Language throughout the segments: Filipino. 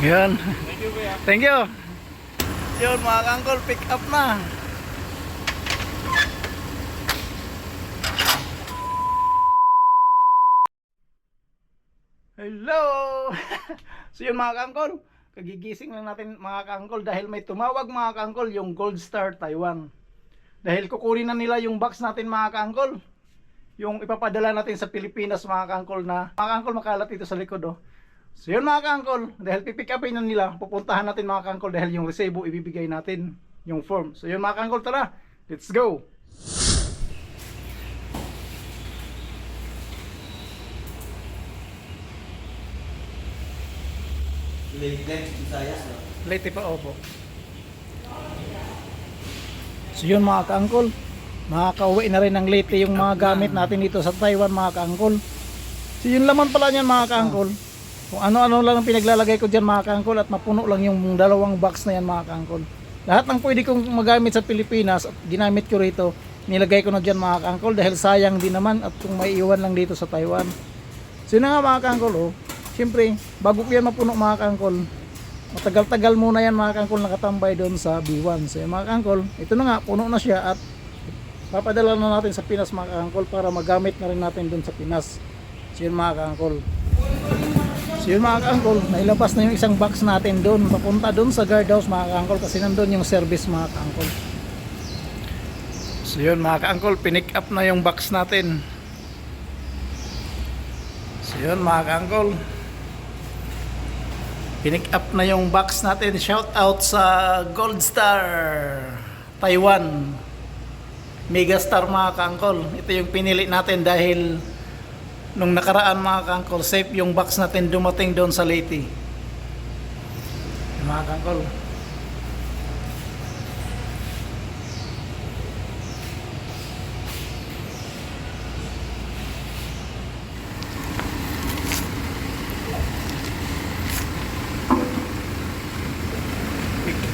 Yan. Thank you, kuya. Thank you. Yun mga kangkol, pick up na. Hello. So yun mga kangkol, kagigising lang natin mga kangkol dahil may tumawag mga kangkol, yung Gold Star Taiwan. Dahil kukunin na nila yung box natin mga kangkol, yung ipapadala natin sa Pilipinas mga kangkol, na mga kangkol makalat dito sa likod oh. So yun mga kangkol, dahil pipick upin na nila, pupuntahan natin mga kangkol dahil yung resebo ibibigay natin, yung form. So yun mga kangkol, tara, let's go. Late pa, opo. So yun mga kaangkol, makakauwi na rin ng late yung mga gamit natin dito sa Taiwan mga kaangkol. So yun laman pala niyan mga kaangkol, kung ano-ano lang ang pinaglalagay ko dyan mga kaangkol, at mapuno lang yung dalawang box na yan mga kaangkol. Lahat ng pwede kong magamit sa Pilipinas at ginamit ko rito, nilagay ko na dyan mga kaangkol, dahil sayang din naman at kung maiiwan lang dito sa Taiwan. So yun na nga mga kaangkol oh. Siyempre, bago ko yan mapuno mga kangkol, matagal-tagal muna yan mga kangkol nakatambay doon sa B1. So mga kangkol, ito na nga, puno na siya at papadala na natin sa Pinas mga kangkol para magamit na rin natin doon sa Pinas. So yun mga kangkol. So yun mga kangkol, nailabas na yung isang box natin doon, papunta doon sa guardhouse mga kangkol, kasi nandun yung service mga kangkol. So yun mga kangkol, pinick up na yung box natin. So yun mga kangkol, pinick up na yung box natin. Shout out sa Gold Star Taiwan, Megastar mga kangkol. Ito yung pinili natin dahil nung nakaraan mga kangkol, safe yung box natin dumating doon sa Leyte mga kangkol.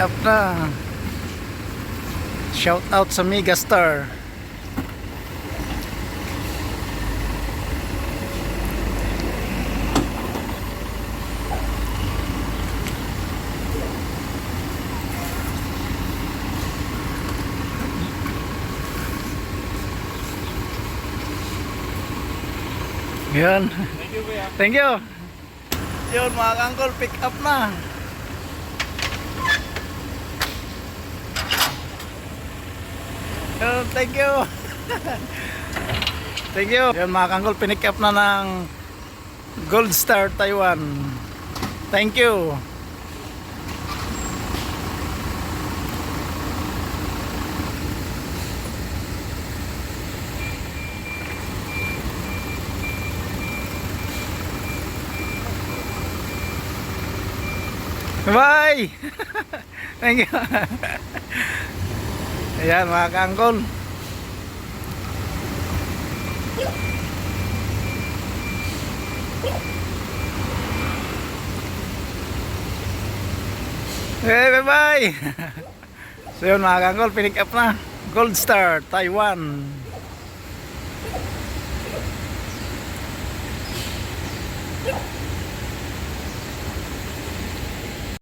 Up na. Shout out sa Megastar. Yan. Thank you, kuya. Thank you. Yun mga kangkol, pick up na. Thank you. Thank you. Yan mga kangkol, pinick up na ng Gold Star Taiwan. Thank you. Bye. Thank you. Ayan mga kangkol. Hey, bye bye. So yun mga kangkol, pinick up na Gold Star Taiwan.